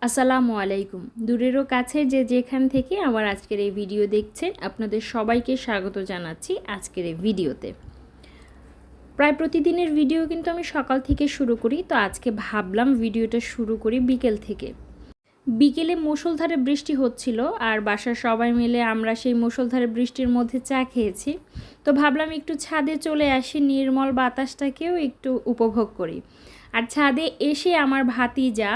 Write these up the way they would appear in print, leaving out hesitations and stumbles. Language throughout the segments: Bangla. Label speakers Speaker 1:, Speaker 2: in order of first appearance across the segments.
Speaker 1: আসসালামু আলাইকুম। দূরেরও কাছে যে যেখান থেকে আমার আজকের এই ভিডিও দেখছেন, আপনাদের সবাইকে স্বাগত জানাচ্ছি আজকের এই ভিডিওতে। প্রায় প্রতিদিনের ভিডিও কিন্তু আমি সকাল থেকে শুরু করি, তো আজকে ভাবলাম ভিডিওটা শুরু করি বিকেল থেকে। বিকেলে মুষলধারে বৃষ্টি হচ্ছিল আর বাসার সবাই মিলে আমরা সেই মুষলধারে বৃষ্টির মধ্যে চা খেয়েছি। তো ভাবলাম একটু ছাদে চলে আসি, নির্মল বাতাসটাকেও একটু উপভোগ করি। আর ছাদে এসে আমার ভাতিজা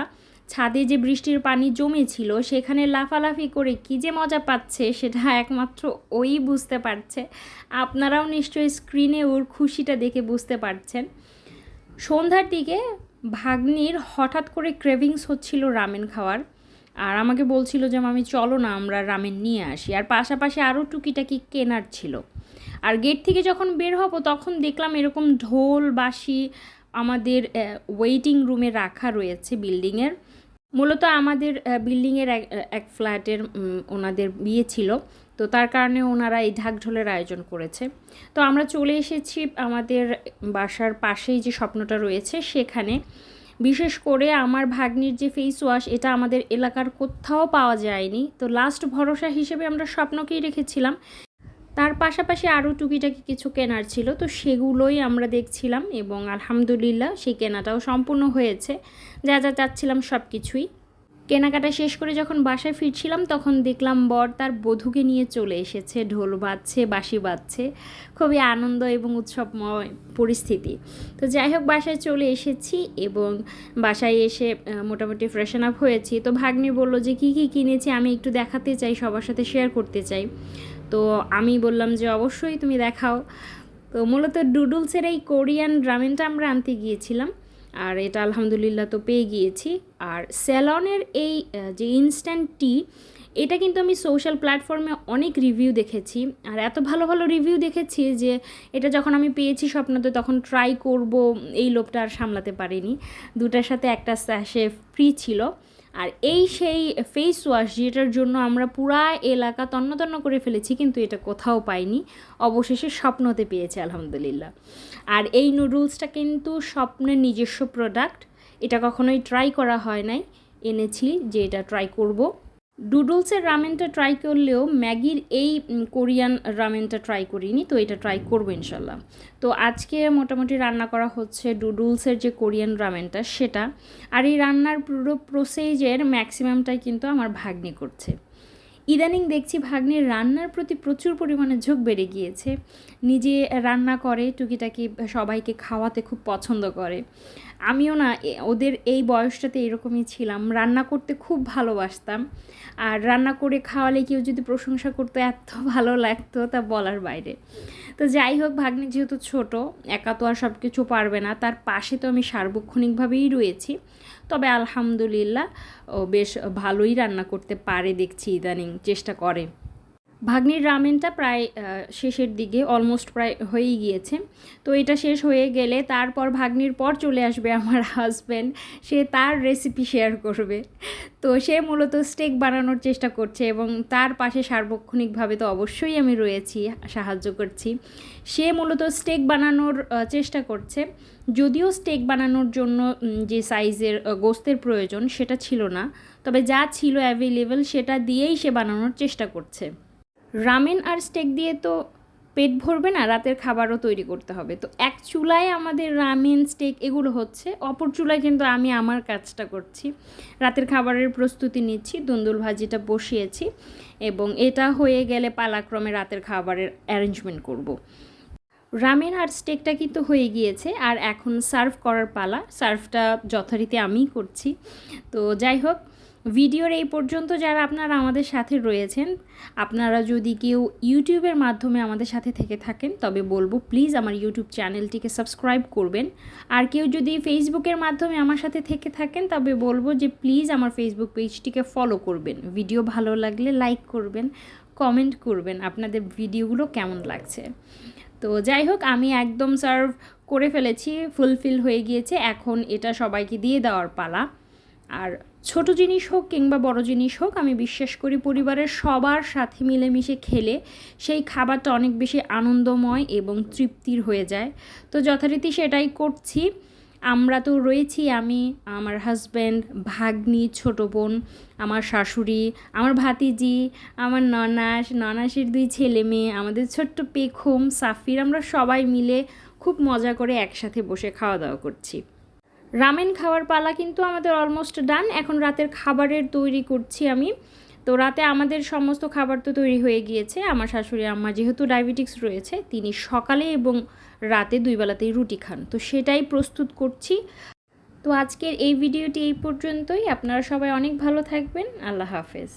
Speaker 1: ছাদে যে বৃষ্টির পানি জমেছিল সেখানে লাফালাফি করে কী যে মজা পাচ্ছে সেটা একমাত্র ওই বুঝতে পারছে। আপনারাও নিশ্চয়ই স্ক্রিনে ওর খুশিটা দেখে বুঝতে পারছেন। সন্ধ্যার দিকে ভাগ্নির হঠাৎ করে ক্রেভিংস হচ্ছিল রামেন খাওয়ার, আর আমাকে বলছিল যে মামি চলো না আমরা রামেন নিয়ে আসি, আর পাশাপাশি আরও টুকিটাকি কেনার ছিল। আর গেট থেকে যখন বের হব তখন দেখলাম এরকম ঢোল বাঁশি আমাদের ওয়েটিং রুমে রাখা রয়েছে বিল্ডিংয়ের। মূলত আমাদের বিল্ডিংয়ের এক ফ্ল্যাটের ওনাদের বিয়ে ছিল, তো তার কারণে ওনারা এই ঢাকঢোলের আয়োজন করেছে। তো আমরা চলে এসেছি আমাদের বাসার পাশেই যে স্বপ্নটা রয়েছে সেখানে। বিশেষ করে আমার ভাগ্নির যে ফেস ওয়াশ, এটা আমাদের এলাকার কোথাও পাওয়া যায়নি, তো লাস্ট ভরসা হিসেবে আমরা স্বপ্নকেই রেখেছিলাম। তার পাশাপাশি আরও টুকিটাকি কিছু কেনার ছিল, তো সেগুলোই আমরা দেখছিলাম এবং আলহামদুলিল্লাহ সেই কেনাটাও সম্পূর্ণ হয়েছে। যা যা চাচ্ছিলাম সব কিছুই কেনাকাটা শেষ করে যখন বাসায় ফিরছিলাম তখন দেখলাম বর তার বধূকে নিয়ে চলে এসেছে, ঢোল বাজছে বাঁশি বাজছে, খুবই আনন্দ এবং উৎসবময় পরিস্থিতি। তো যাই হোক বাসায় চলে এসেছি এবং বাসায় এসে মোটামুটি ফ্রেশন আপ হয়েছি। তো ভাগ্নি বলল যে কী কী কিনেছি আমি একটু দেখাতে চাই, সবার সাথে শেয়ার করতে চাই। তো আমি বললাম যে অবশ্যই তুমি দেখাও। তো মূলত ডুডলসের এই কোরিয়ান রামেনটা আমরা আনতে গিয়েছিলাম, আর এটা আলহামদুলিল্লাহ তো পেয়ে গিয়েছি। আর স্যালনের এই যে ইনস্ট্যান্ট টি, এটা কিন্তু আমি সোশ্যাল প্ল্যাটফর্মে অনেক রিভিউ দেখেছি, আর এত ভালো ভালো রিভিউ দেখেছি যে এটা যখন আমি পেয়েছি স্বপ্নতে তখন ট্রাই করব এই লোভটা আর সামলাতে পারিনি। দুটার সাথে একটা স্যাশে ফ্রি ছিল। আর এই সেই ফেস ওয়াশ যেটার জন্য আমরা পুরা এলাকা তন্ন তন্ন করে ফেলেছি কিন্তু এটা কোথাও পাইনি, অবশেষে স্বপ্নতে পেয়েছি আলহামদুলিল্লাহ। আর এই নুডলসটা কিন্তু স্বপ্নের নিজস্ব প্রোডাক্ট, এটা কখনোই ট্রাই করা হয় নাই, এনেছি যে এটা ট্রাই করব। ডুডলসের রামেনটা ট্রাই করলেও ম্যাগির এই কোরিয়ান রামেনটা ট্রাই করিনি, তো এটা ট্রাই করবো ইনশাল্লাহ। তো আজকে মোটামুটি রান্না করা হচ্ছে ডুডলসের যে কোরিয়ান রামেনটা সেটা। আর এই রান্নার পুরো প্রসেজের ম্যাক্সিমামটাই কিন্তু আমার ভাগ্নি করছে। ইদানিং দেখছি ভাগ্নির রান্নার প্রতি প্রচুর পরিমাণে ঝোঁক বেড়ে গিয়েছে, নিজে রান্না করে টুকিটাকি সবাইকে খাওয়াতে খুব পছন্দ করে। আমিও না ওদের এই বয়সটাতে এরকমই ছিলাম, রান্না করতে খুব ভালোবাসতাম, আর রান্না করে খাওয়ালে কেউ যদি প্রশংসা করতো এত ভালো লাগতো তা বলার বাইরে। তো যাই হোক ভাগ্নি যেহেতু ছোট, একা তো আর সব কিছু পারবে না, তার পাশে তো আমি সার্বক্ষণিকভাবেই রয়েছি। তবে আলহামদুলিল্লাহ ও বেশ ভালোই রান্না করতে পারে দেখছি, ইদানিং চেষ্টা করে। ভাগ্নির রামেনটা প্রায় শেষের দিকে, অলমোস্ট প্রায় হয়েই গিয়েছে। তো এটা শেষ হয়ে গেলে তারপর ভাগ্নির পর চলে আসবে আমার হাজব্যান্ড, সে তার রেসিপি শেয়ার করবে। তো সে মূলত স্টেক বানানোর চেষ্টা করছে এবং তার পাশে সার্বক্ষণিকভাবে তো অবশ্যই আমি রয়েছি, সাহায্য করছি। সে মূলত স্টেক বানানোর চেষ্টা করছে, যদিও স্টেক বানানোর জন্য যে সাইজের গোস্তের প্রয়োজন সেটা ছিল না, তবে যা ছিল অ্যাভেলেবল সেটা দিয়েই সে বানানোর চেষ্টা করছে। রামেন আর স্টেক দিয়ে তো পেট ভরবে না, রাতের খাবারও তৈরি করতে হবে। তো এক চুলায় আমাদের রামেন স্টেক এগুলো হচ্ছে, অপর চুলায় কিন্তু আমি আমার কাজটা করছি, রাতের খাবারের প্রস্তুতি নিচ্ছি, দুন্দুল ভাজিটা বসিয়েছি এবং এটা হয়ে গেলে পালাক্রমে রাতের খাবারের অ্যারেঞ্জমেন্ট করব। রামেন আর স্টেকটা কিন্তু হয়ে গিয়েছে, আর এখন সার্ভ করার পালা। সার্ভটা যথারীতি আমিই করছি। তো যাই হোক, ভিডিওর এই পর্যন্ত যারা আপনারা আমাদের সাথে রয়েছেন, আপনারা যদি কেউ ইউটিউবের মাধ্যমে আমাদের সাথে থেকে থাকেন তবে বলবো প্লিজ আমার ইউটিউব চ্যানেলটিকে সাবস্ক্রাইব করবেন। আর কেউ যদি ফেসবুকের মাধ্যমে আমার সাথে থেকে থাকেন তবে বলবো যে প্লিজ আমার ফেসবুক পেজটিকে ফলো করবেন। ভিডিও ভালো লাগলে লাইক করবেন, কমেন্ট করবেন আপনাদের ভিডিওগুলো কেমন লাগছে। তো যাই হোক, আমি একদম সার্ভ করে ফেলেছি, ফুলফিল হয়ে গিয়েছে, এখন এটা সবাইকে দিয়ে দেওয়ার পালা। আর ছোট জিনিস হোক কিংবা বড় জিনিস হোক, আমি বিশ্বাস করি পরিবারের সবার সাথে মিলেমিশে খেলে সেই খাবারটা অনেক বেশি আনন্দময় এবং তৃপ্তির হয়ে যায়। তো যথারীতি সেটাই করছি। আমরা তো রয়েছি, আমি, আমার হাজব্যান্ড, ভাগ্নি, ছোটো বোন, আমার শাশুড়ি, আমার ভাতিজি, আমার ননাসের 2 ছেলে মেয়ে, আমাদের ছোট্ট পেখম সাফির, আমরা সবাই মিলে খুব মজা করে একসাথে বসে খাওয়া দাওয়া করছি। রামেন খাওয়ার পালা কিন্তু আমাদের অলমোস্ট ডান। এখন রাতের খাবারের তৈরি করছি আমি। তো রাতে আমাদের সমস্ত খাবার তো তৈরি হয়ে গিয়েছে। আমার শাশুড়ি আম্মা যেহেতু ডায়াবেটিক্স রয়েছে, তিনি সকালে এবং রাতে 2 বেলাতেই রুটি খান, তো সেটাই প্রস্তুত করছি। তো আজকের এই ভিডিওটি এই পর্যন্তই। আপনারা সবাই অনেক ভালো থাকবেন। আল্লাহ হাফেজ।